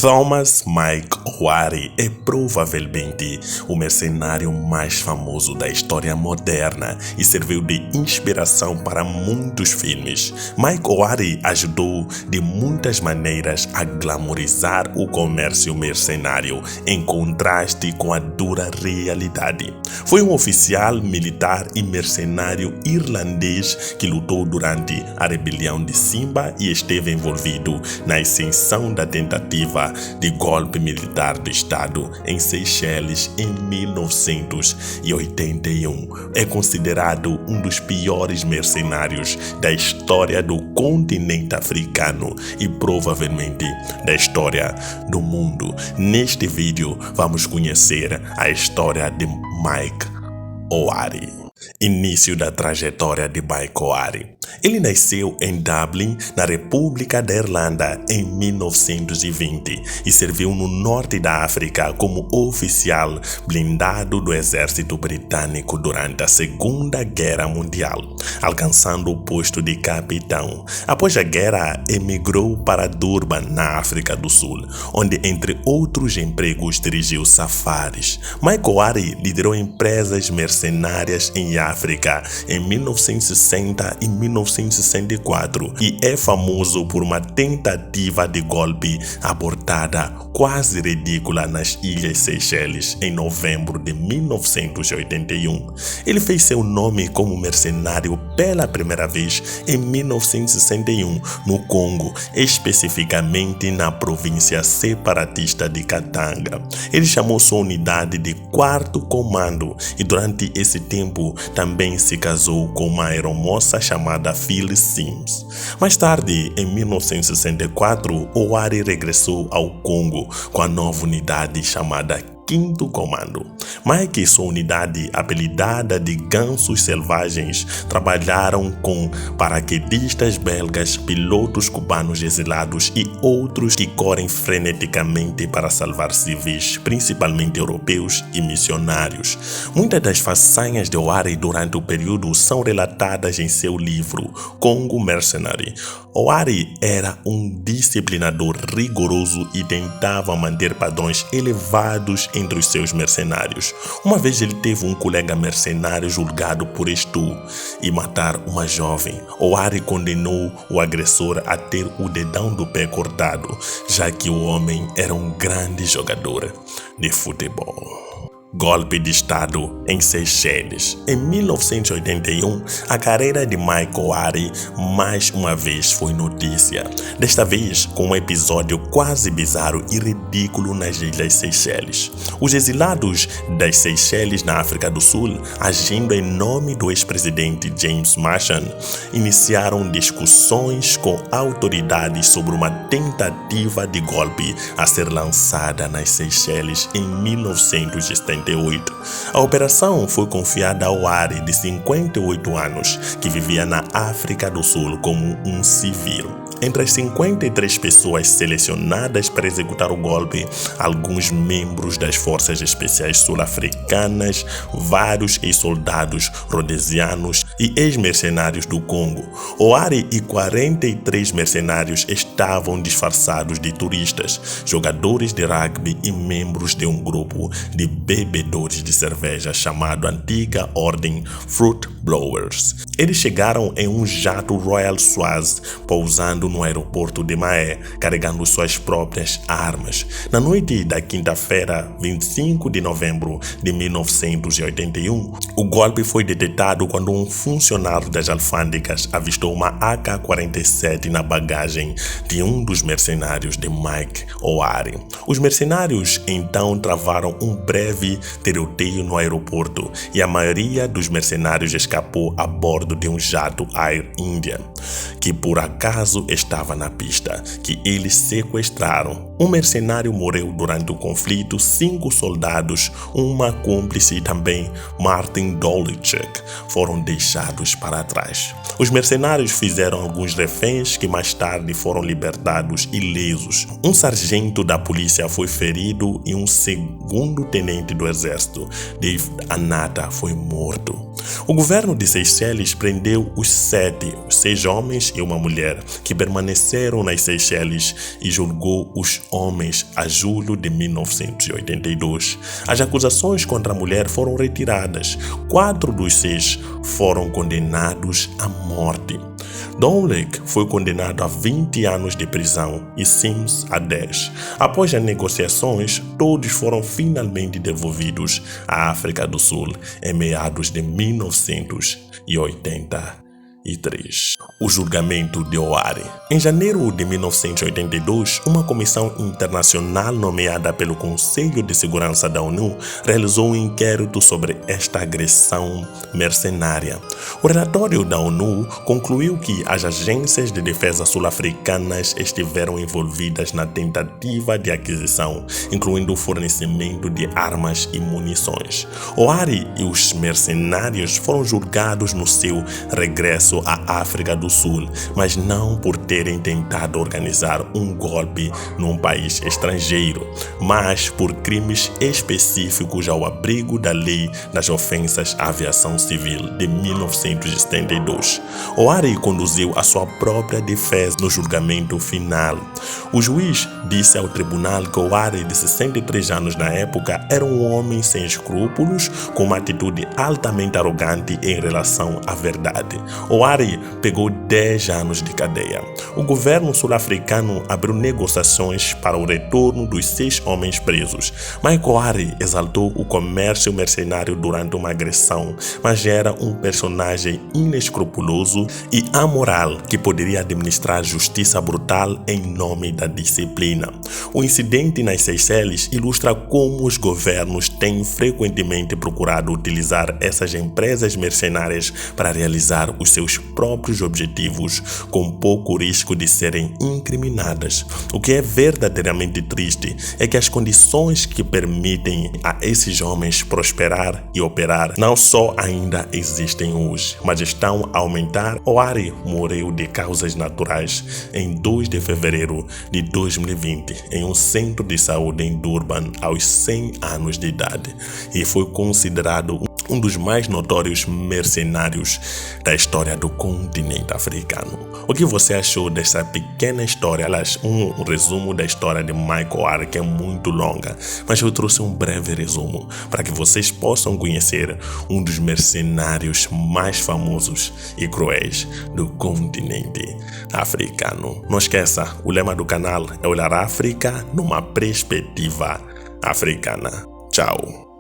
Thomas Mike Owari é provavelmente o mercenário mais famoso da história moderna e serviu de inspiração para muitos filmes. Mike Owari ajudou de muitas maneiras a glamorizar o comércio mercenário, em contraste com a dura realidade. Foi um oficial militar e mercenário irlandês que lutou durante a rebelião de Simba e esteve envolvido na ascensão da tentativa de golpe militar do Estado em Seychelles em 1981. É considerado um dos piores mercenários da história do continente africano e provavelmente da história do mundo. Neste vídeo vamos conhecer a história de Mike Owari. Início da trajetória de Mike Owari. Ele nasceu em Dublin, na República da Irlanda, em 1920 e serviu no norte da África como oficial blindado do exército britânico durante a Segunda Guerra Mundial, alcançando o posto de capitão. Após a guerra, emigrou para Durban, na África do Sul, onde, entre outros empregos, dirigiu safaris. Mike Owari liderou empresas mercenárias em África em 1960 e 1964 e é famoso por uma tentativa de golpe abortada quase ridícula nas Ilhas Seychelles em novembro de 1981. Ele fez seu nome como mercenário pela primeira vez em 1961 no Congo, especificamente na província separatista de Katanga. Ele chamou sua unidade de 4º Comando e durante esse tempo também se casou com uma aeromoça chamada Phyllis Sims. Mais tarde, em 1964, Owari regressou ao Congo com a nova unidade chamada 5º Comando. Mike e sua unidade, apelidada de Gansos Selvagens, trabalharam com paraquedistas belgas, pilotos cubanos exilados e outros que correm freneticamente para salvar civis, principalmente europeus e missionários. Muitas das façanhas de Owari durante o período são relatadas em seu livro Congo Mercenary. Owari era um disciplinador rigoroso e tentava manter padrões elevados entre os seus mercenários. Uma vez ele teve um colega mercenário julgado por estupro e matar uma jovem. Owari condenou o agressor a ter o dedão do pé cortado, já que o homem era um grande jogador de futebol. Golpe de Estado em Seychelles. Em 1981, a carreira de Mike Owari mais uma vez foi notícia. Desta vez, com um episódio quase bizarro e ridículo nas Ilhas Seychelles. Os exilados das Seychelles na África do Sul, agindo em nome do ex-presidente James Marshall, iniciaram discussões com autoridades sobre uma tentativa de golpe a ser lançada nas Seychelles em 1978. A operação foi confiada a Owari, de 58 anos, que vivia na África do Sul como um civil. Entre as 53 pessoas selecionadas para executar o golpe, alguns membros das forças especiais sul-africanas, vários ex-soldados rhodesianos e ex-mercenários do Congo. Owari e 43 mercenários estavam disfarçados de turistas, jogadores de rugby e membros de um grupo de bebedores de cerveja chamado Antiga Ordem Fruit Blowers. Eles chegaram em um jato Royal Swaz, pousando no aeroporto de Maé, carregando suas próprias armas. Na noite da quinta-feira, 25 de novembro de 1981, o golpe foi detectado quando um funcionário das alfândegas avistou uma AK-47 na bagagem de um dos mercenários de Mike Owari. Os mercenários então travaram um breve tiroteio no aeroporto e a maioria dos mercenários escapou a bordo de um jato Air India, que por acaso estava na pista, que eles sequestraram. Um mercenário morreu durante o conflito, 5 soldados, uma cúmplice e também Martin Dolichek foram deixados para trás. Os mercenários fizeram alguns reféns que mais tarde foram libertados ilesos. Um sargento da polícia foi ferido e um segundo tenente do exército, David Anata, foi morto. O governo de Seychelles prendeu os 6 homens e uma mulher que permaneceram nas Seychelles e julgou os homens a julho de 1982. As acusações contra a mulher foram retiradas. 4 dos 6 foram condenados à morte. Domlek foi condenado a 20 anos de prisão e Sims a 10. Após as negociações, todos foram finalmente devolvidos à África do Sul em meados de 1983. O julgamento de Ouari. Em janeiro de 1982, uma comissão internacional nomeada pelo Conselho de Segurança da ONU realizou um inquérito sobre esta agressão mercenária. O relatório da ONU concluiu que as agências de defesa sul-africanas estiveram envolvidas na tentativa de aquisição, incluindo o fornecimento de armas e munições. Ouari e os mercenários foram julgados no seu regresso à África do Sul, mas não por terem tentado organizar um golpe num país estrangeiro, mas por crimes específicos ao abrigo da Lei das Ofensas à Aviação Civil de 1972. Ouari conduziu a sua própria defesa no julgamento final. O juiz disse ao tribunal que Ouari, de 63 anos na época, era um homem sem escrúpulos, com uma atitude altamente arrogante em relação à verdade. Ouari pegou 10 anos de cadeia. O governo sul-africano abriu negociações para o retorno dos 6 homens presos. Michael Ouari exaltou o comércio mercenário durante uma agressão, mas era um personagem inescrupuloso e amoral que poderia administrar justiça brutal em nome da disciplina. O incidente nas Seychelles ilustra como os governos têm frequentemente procurado utilizar essas empresas mercenárias para realizar os seus próprios objetivos, com pouco risco de serem incriminadas. O que é verdadeiramente triste é que as condições que permitem a esses homens prosperar e operar não só ainda existem hoje, mas estão a aumentar. Ouari morreu de causas naturais em 2 de fevereiro de 2020 em um centro de saúde em Durban aos 100 anos de idade e foi considerado um dos mais notórios mercenários da história do continente africano. O que você achou dessa pequena história? Aliás, um resumo da história de Michael Ouari, que é muito longa, mas eu trouxe um breve resumo para que vocês possam conhecer um dos mercenários mais famosos e cruéis do continente africano. Não esqueça, o lema do canal é olhar a África numa perspectiva africana. Tchau!